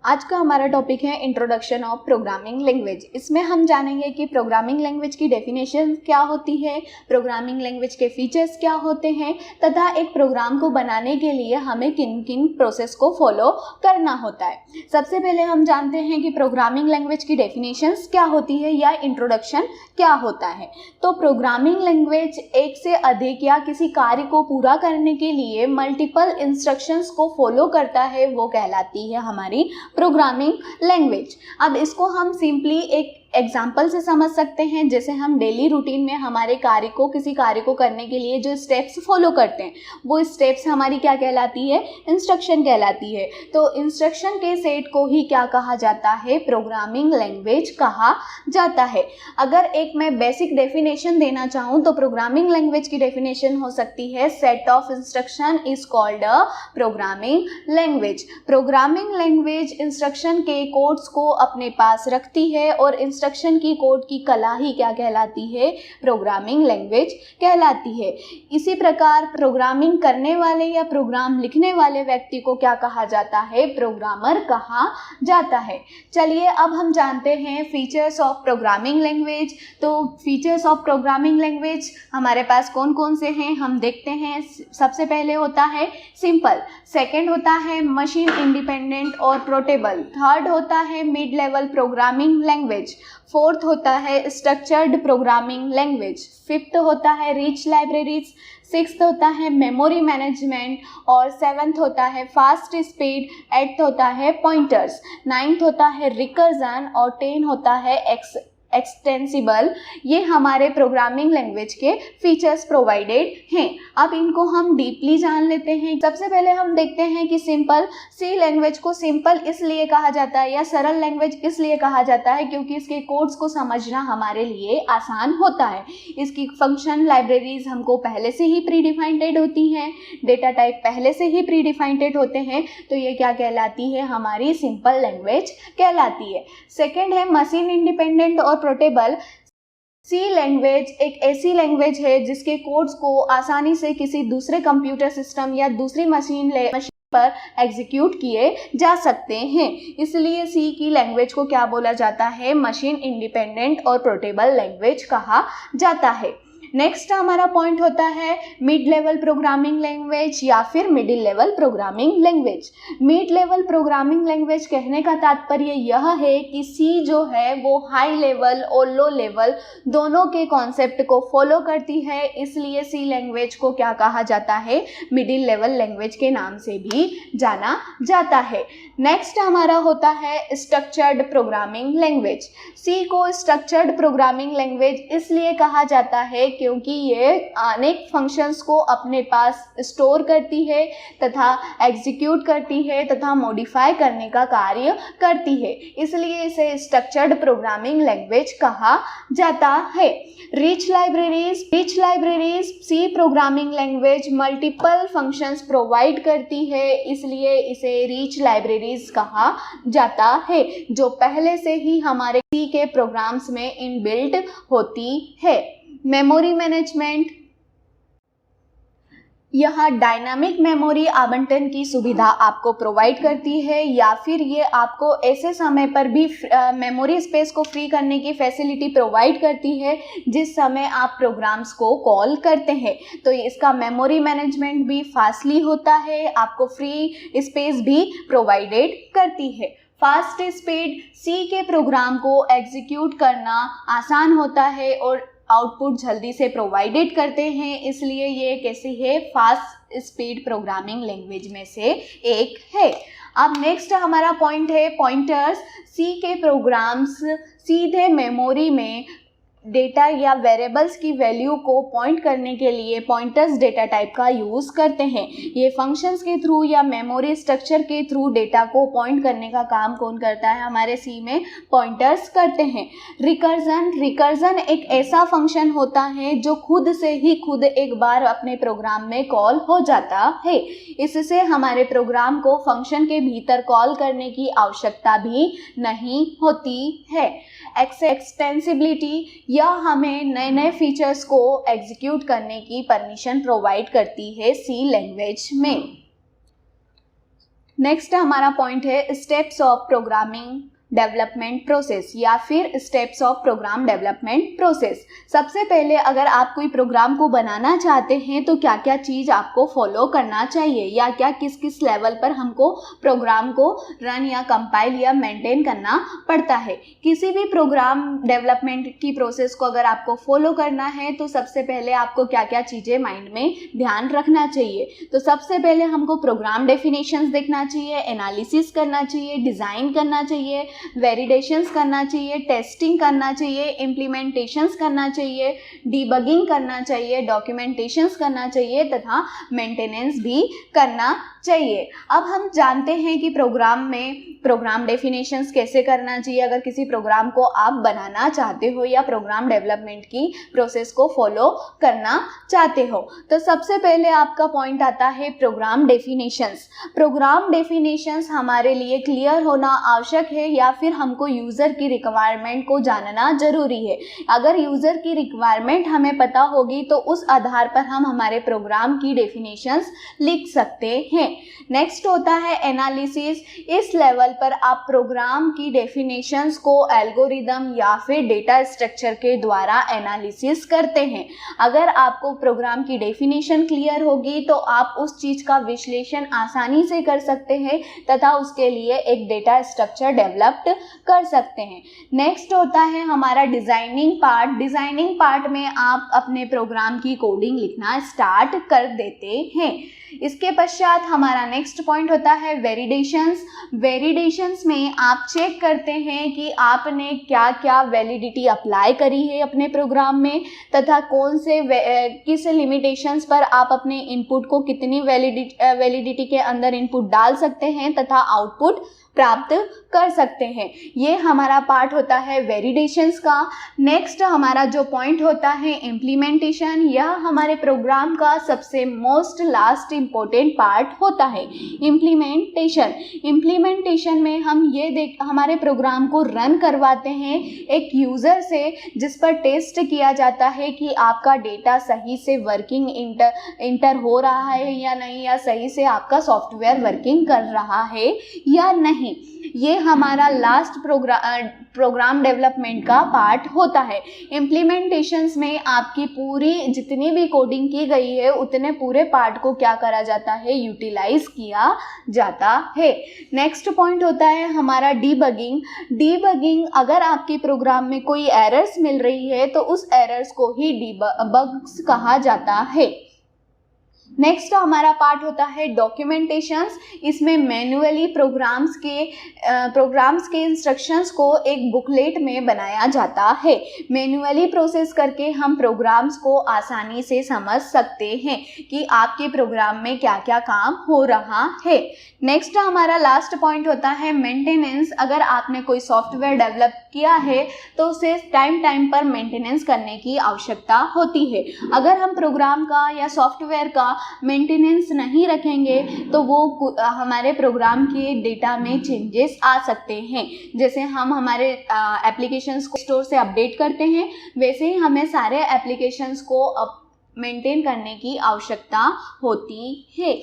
आज का हमारा टॉपिक है इंट्रोडक्शन ऑफ प्रोग्रामिंग लैंग्वेज। इसमें हम जानेंगे कि प्रोग्रामिंग लैंग्वेज की डेफिनेशन क्या होती है, प्रोग्रामिंग लैंग्वेज के फीचर्स क्या होते हैं तथा एक प्रोग्राम को बनाने के लिए हमें किन किन प्रोसेस को फॉलो करना होता है। सबसे पहले हम जानते हैं कि प्रोग्रामिंग लैंग्वेज की डेफिनेशंस क्या होती है या इंट्रोडक्शन क्या होता है। तो प्रोग्रामिंग लैंग्वेज एक से अधिक या किसी कार्य को पूरा करने के लिए मल्टीपल इंस्ट्रक्शंस को फॉलो करता है, वो कहलाती है हमारी प्रोग्रामिंग लैंग्वेज। अब इसको हम सिंपली एक एग्जाम्पल से समझ सकते हैं। जैसे हम डेली रूटीन में हमारे किसी कार्य को करने के लिए जो स्टेप्स फॉलो करते हैं वो स्टेप्स हमारी क्या कहलाती है, इंस्ट्रक्शन कहलाती है। तो इंस्ट्रक्शन के सेट को ही क्या कहा जाता है, प्रोग्रामिंग लैंग्वेज कहा जाता है। अगर एक मैं बेसिक डेफिनेशन देना चाहूँ तो प्रोग्रामिंग लैंग्वेज की डेफिनेशन हो सकती है, set of instruction is called a programming language. Programming language instruction के कोड्स को अपने पास रखती है और इंस्ट्रक्शन की कोड की कला ही क्या कहलाती है, प्रोग्रामिंग लैंग्वेज कहलाती है। इसी प्रकार प्रोग्रामिंग करने वाले या प्रोग्राम लिखने वाले व्यक्ति को क्या कहा जाता है, प्रोग्रामर कहा जाता है। चलिए अब हम जानते हैं फीचर्स ऑफ प्रोग्रामिंग लैंग्वेज। तो फीचर्स ऑफ प्रोग्रामिंग लैंग्वेज हमारे पास कौन कौन से हैं, हम देखते हैं। सबसे पहले होता है सिंपल, सेकेंड होता है मशीन इंडिपेंडेंट और पोर्टेबल, थर्ड होता है mid level programming language, fourth होता है स्ट्रक्चर्ड प्रोग्रामिंग लैंग्वेज, फिफ्थ होता है रिच लाइब्रेरीज, सिक्स्थ होता है मेमोरी मैनेजमेंट और सेवन्थ होता है फास्ट स्पीड, एट्थ होता है पॉइंटर्स, नाइन्थ होता है रिकर्जन और 10 होता है एक्सटेंसिबल। ये हमारे प्रोग्रामिंग लैंग्वेज के फीचर्स प्रोवाइडेड हैं। अब इनको हम डीपली जान लेते हैं। सबसे पहले हम देखते हैं कि सिंपल, सी लैंग्वेज को सिंपल इसलिए कहा जाता है या सरल लैंग्वेज इसलिए कहा जाता है क्योंकि इसके कोड्स को समझना हमारे लिए आसान होता है। इसकी फंक्शन लाइब्रेरीज हमको पहले से ही प्री डिफाइंडेड होती हैं, डेटा टाइप पहले से ही प्री डिफाइंडेड होते हैं, तो ये क्या कहलाती है, हमारी सिंपल लैंग्वेज कहलाती है। सेकेंड है मशीन इंडिपेंडेंट और पोर्टेबल। सी लैंग्वेज एक ऐसी लैंग्वेज है जिसके कोड्स को आसानी से किसी दूसरे कंप्यूटर सिस्टम या दूसरी मशीन पर एग्जीक्यूट किए जा सकते हैं, इसलिए सी की लैंग्वेज को क्या बोला जाता है, मशीन इंडिपेंडेंट और पोर्टेबल लैंग्वेज कहा जाता है। नेक्स्ट हमारा पॉइंट होता है मिड लेवल प्रोग्रामिंग लैंग्वेज या फिर middle level programming language. Mid level programming language कहने का तात्पर्य यह है कि सी जो है वो हाई लेवल और लो लेवल दोनों के कॉन्सेप्ट को फॉलो करती है, इसलिए सी लैंग्वेज को क्या कहा जाता है, मिडिल लेवल लैंग्वेज के नाम से भी जाना जाता है। नेक्स्ट हमारा होता है स्ट्रक्चर्ड प्रोग्रामिंग लैंग्वेज। सी को स्ट्रक्चर्ड प्रोग्रामिंग लैंग्वेज इसलिए कहा जाता है क्योंकि ये अनेक फंक्शंस को अपने पास स्टोर करती है तथा एग्जीक्यूट करती है तथा मॉडिफाई करने का कार्य करती है, इसलिए इसे स्ट्रक्चर्ड प्रोग्रामिंग लैंग्वेज कहा जाता है। Rich libraries C programming language multiple functions provide करती है, इसलिए इसे रिच लाइब्रेरीज कहा जाता है, जो पहले से ही हमारे सी के प्रोग्राम्स में इनबिल्ट होती है। मेमोरी मैनेजमेंट, यह डायनामिक मेमोरी आवंटन की सुविधा आपको प्रोवाइड करती है या फिर ये आपको ऐसे समय पर भी मेमोरी स्पेस को फ्री करने की फैसिलिटी प्रोवाइड करती है जिस समय आप प्रोग्राम्स को कॉल करते हैं। तो इसका मेमोरी मैनेजमेंट भी फास्टली होता है, आपको फ्री स्पेस भी प्रोवाइडेड करती है। फास्ट स्पीड, सी के प्रोग्राम को एग्जीक्यूट करना आसान होता है और आउटपुट जल्दी से प्रोवाइडेड करते हैं, इसलिए ये कैसी है, फास्ट स्पीड प्रोग्रामिंग लैंग्वेज में से एक है। अब नेक्स्ट हमारा पॉइंट है पॉइंटर्स। सी के प्रोग्राम्स सीधे मेमोरी में डेटा या वेरिएबल्स की वैल्यू को पॉइंट करने के लिए पॉइंटर्स डेटा टाइप का यूज़ करते हैं। ये फंक्शंस के थ्रू या मेमोरी स्ट्रक्चर के थ्रू डेटा को पॉइंट करने का काम कौन करता है, हमारे सी में पॉइंटर्स करते हैं। रिकर्जन एक ऐसा फंक्शन होता है जो खुद से ही एक बार अपने प्रोग्राम में कॉल हो जाता है, इससे हमारे प्रोग्राम को फंक्शन के भीतर कॉल करने की आवश्यकता भी नहीं होती है। एक्सटेंसिबिलिटी, यह हमें नए नए फीचर्स को एग्जीक्यूट करने की परमिशन प्रोवाइड करती है सी लैंग्वेज में। नेक्स्ट हमारा पॉइंट है steps of programming development process या फिर steps of program development process. सबसे पहले अगर आप कोई प्रोग्राम को बनाना चाहते हैं तो क्या क्या चीज़ आपको फॉलो करना चाहिए या क्या किस किस लेवल पर हमको प्रोग्राम को रन या कंपाइल या मेंटेन करना पड़ता है। किसी भी प्रोग्राम डेवलपमेंट की प्रोसेस को अगर आपको फॉलो करना है तो सबसे पहले आपको क्या क्या चीज़ें माइंड में ध्यान रखना चाहिए। तो सबसे पहले हमको प्रोग्राम डेफिनेशंस देखना चाहिए, एनालिसिस करना चाहिए, डिज़ाइन करना चाहिए, वैलिडेशंस करना चाहिए, टेस्टिंग करना चाहिए, इम्प्लीमेंटेशंस करना चाहिए, डीबगिंग करना चाहिए, डॉक्यूमेंटेशंस करना चाहिए तथा मेंटेनेंस भी करना चाहिए। अब हम जानते हैं कि प्रोग्राम में प्रोग्राम डेफिनेशंस कैसे करना चाहिए अगर किसी प्रोग्राम को आप बनाना चाहते हो या प्रोग्राम डेवलपमेंट की प्रोसेस को फॉलो करना चाहते हो। तो सबसे पहले आपका पॉइंट आता है प्रोग्राम डेफिनेशंस। प्रोग्राम डेफिनेशंस हमारे लिए क्लियर होना आवश्यक है या फिर हमको यूज़र की रिक्वायरमेंट को जानना ज़रूरी है। अगर यूज़र की रिक्वायरमेंट हमें पता होगी तो उस आधार पर हम हमारे प्रोग्राम की डेफिनेशंस लिख सकते हैं। नेक्स्ट होता है एनालिसिस। इस लेवल पर आप प्रोग्राम की डेफिनेशंस को एल्गोरिदम या फिर डेटा स्ट्रक्चर के द्वारा एनालिसिस करते हैं। अगर आपको प्रोग्राम की डेफिनेशन क्लियर होगी तो आप उस चीज़ का विश्लेषण आसानी से कर सकते हैं तथा उसके लिए एक डेटा स्ट्रक्चर डेवलप कर सकते हैं। नेक्स्ट होता है हमारा डिज़ाइनिंग पार्ट। डिज़ाइनिंग पार्ट में आप अपने प्रोग्राम की कोडिंग लिखना स्टार्ट कर देते हैं। इसके पश्चात हमारा नेक्स्ट पॉइंट होता है वैलिडेशंस। वैलिडेशंस में आप चेक करते हैं कि आपने क्या क्या वैलिडिटी अप्लाई करी है अपने प्रोग्राम में तथा कौन से किस लिमिटेशंस पर आप अपने इनपुट को कितनी वैलिडिटी के अंदर इनपुट डाल सकते हैं तथा आउटपुट प्राप्त कर सकते हैं। ये हमारा पार्ट होता है वैलिडेशंस का। नेक्स्ट हमारा जो पॉइंट होता है इम्प्लीमेंटेशन। यह हमारे प्रोग्राम का सबसे मोस्ट लास्ट इम्पोर्टेंट पार्ट होता है इम्प्लीमेंटेशन। इम्प्लीमेंटेशन में हम हमारे प्रोग्राम को रन करवाते हैं एक यूज़र से जिस पर टेस्ट किया जाता है कि आपका डेटा सही से वर्किंग इंटर हो रहा है या नहीं, या सही से आपका सॉफ्टवेयर वर्किंग कर रहा है या नहीं। ये हमारा लास्ट प्रोग्राम डेवलपमेंट का पार्ट होता है। इम्प्लीमेंटेशंस में आपकी पूरी जितनी भी कोडिंग की गई है उतने पूरे पार्ट को क्या करा जाता है, यूटिलाइज किया जाता है। नेक्स्ट पॉइंट होता है हमारा डीबगिंग। डीबगिंग, अगर आपके प्रोग्राम में कोई एरर्स मिल रही है तो उस एरर्स को ही डीबग्स कहा जाता है। नेक्स्ट हमारा पार्ट होता है डॉक्यूमेंटेशंस। इसमें मैन्युअली प्रोग्राम्स के इंस्ट्रक्शंस को एक बुकलेट में बनाया जाता है। मैन्युअली प्रोसेस करके हम प्रोग्राम्स को आसानी से समझ सकते हैं कि आपके प्रोग्राम में क्या क्या काम हो रहा है। नेक्स्ट हमारा लास्ट पॉइंट होता है मेंटेनेंस। अगर आपने कोई सॉफ्टवेयर डेवलप किया है तो उसे टाइम पर मेंटेनेंस करने की आवश्यकता होती है। अगर हम प्रोग्राम का या सॉफ्टवेयर का मेंटेनेंस नहीं रखेंगे तो वो हमारे प्रोग्राम के डेटा में चेंजेस आ सकते हैं। जैसे हम हमारे एप्लीकेशंस को स्टोर से अपडेट करते हैं वैसे ही हमें सारे एप्लीकेशंस को मेंटेन करने की आवश्यकता होती है।